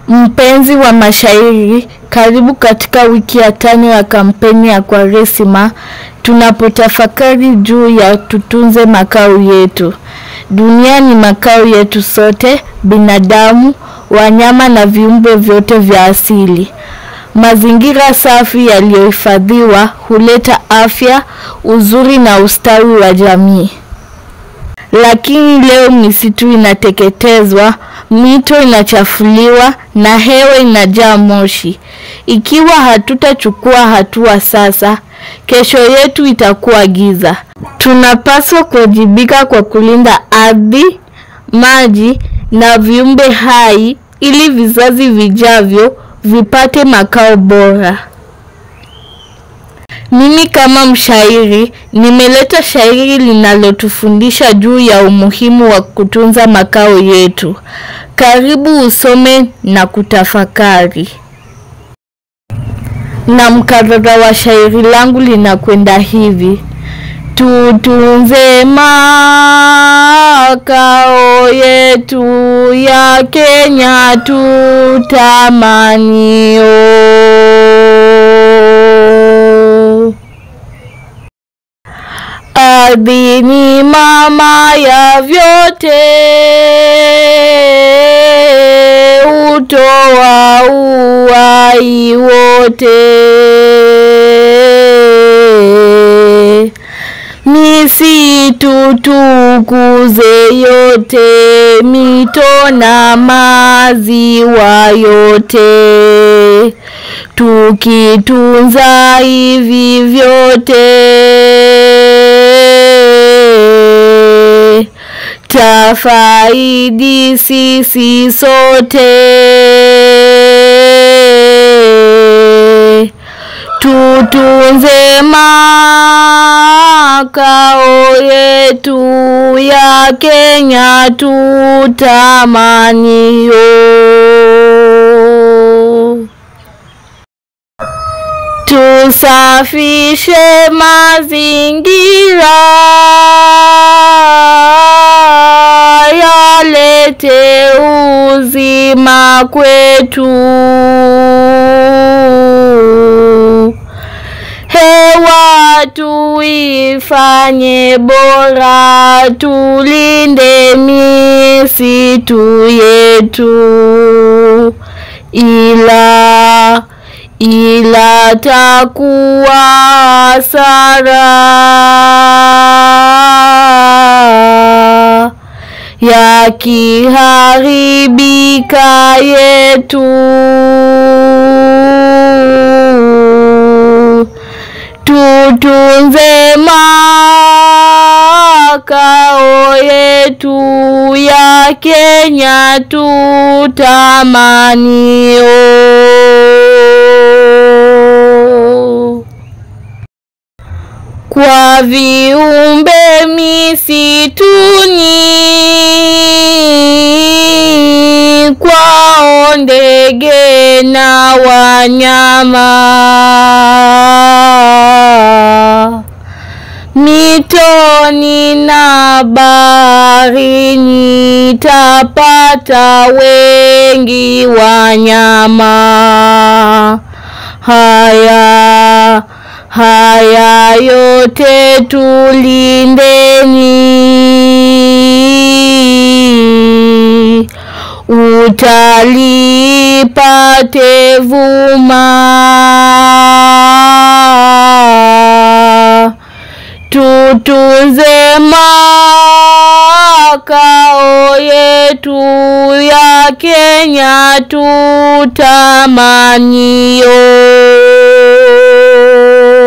Mpenzi wa mashairi, karibu katika wiki ya 5 ya kampeni ya Kwaresima, tunapotafakari juu ya tutunze makao yetu. Dunia ni makao yetu sote, binadamu, wanyama na viumbe vyote vya asili. Mazingira safi yaliyohifadhiwa huleta afya, uzuri na ustawi wa jamii. Lakini leo misitu inateketezwa, mito inachafuliwa na hewa inajaa moshi. Ikiwa hatutachukua hatua sasa, kesho yetu itakuwa giza. Tunapaswa kuwajibika kwa kulinda ardhi, maji na viumbe hai ili vizazi vijavyo vipate makao bora. Mimi kama mshairi, nimeleta shairi linalotufundisha juu ya umuhimu wa kutunza makao yetu. Karibu usome na kutafakari. Na mkarara wa shairi langu linakwenda hivi: tutunze makao yetu ya Kenya tutamanio. Ardhi ni mama ya vyote, hutoa uhai wote. Misitu tukuze yote, mito na maziwa yote. Tukitunza hivi vyote, tafaidi sisi sote. Tutunze makao yetu ya Kenya tutamanio. Tusafishe mazingira, yalete uzima kwetu. Hewa tuifanye bora, tulinde misitu yetu. Ila takuwa hasara yakiharibika yetu. Tutunze makao yetu ya Kenya tutamanio. Kwa viumbe misituni, kwao ndege na wanyama. Mitoni na baharini tapata wengi wanyama. Haya yote tulindeni, utalii pate vuma. Tutunze makao yetu ya Kenya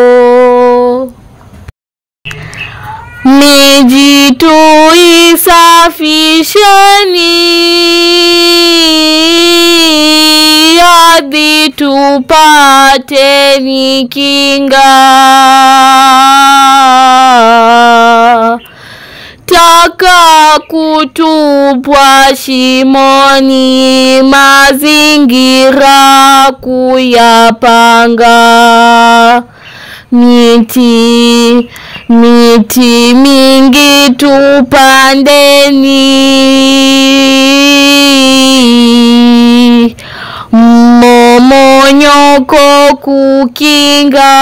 tutamanio. Miji tuisafisheni, ardhi tupateni kinga. Taka kutupwa shimoni, mazingira kuyapanga. Miti mingi tupandeni, kukinga.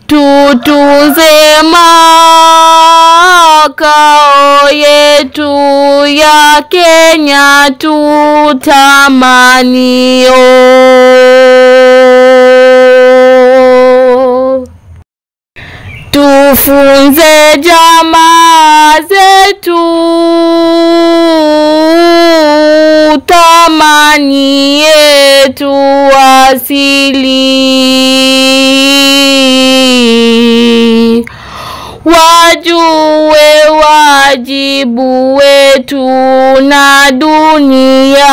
Tutunze makao yetu ya Kenya tutamanio. Tufunze jamaa zetu thamani yetu asili. Wajue wajibu wetu na dunia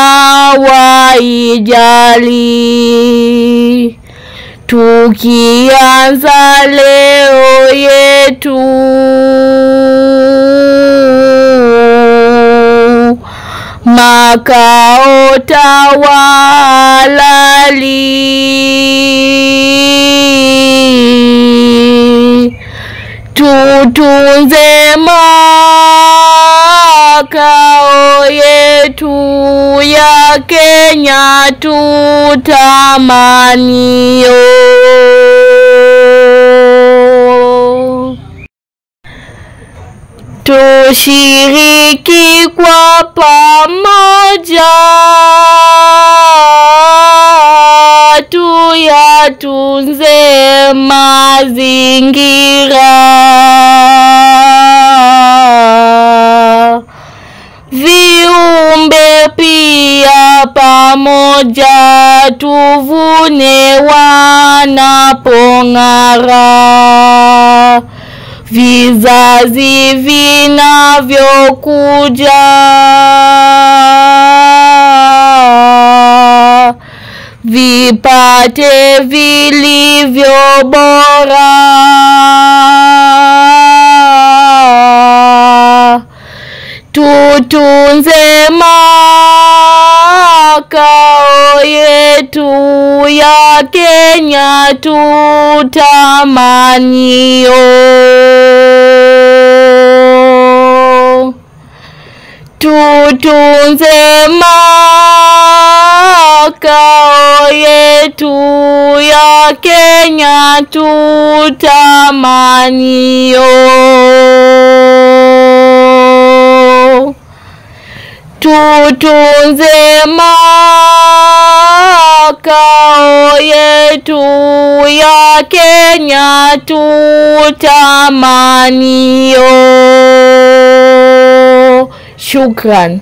waijali. Tukianza leo yetu makao tawalali. Tutunze makao yetu ya Kenya tutamanio. Tushiriki kwa pamoja, tuyatunze mazingira. Viumbe pia pamoja tuvune wanapong'ara. Vizazi vinavyokuja vipate vilivyo bora. Tutunze makao yetu ya Kenya tutamanio. Tutunze makao yetu ya Kenya tutamanio. Tutunze makao yetu ya Kenya tutamanio. Shukran.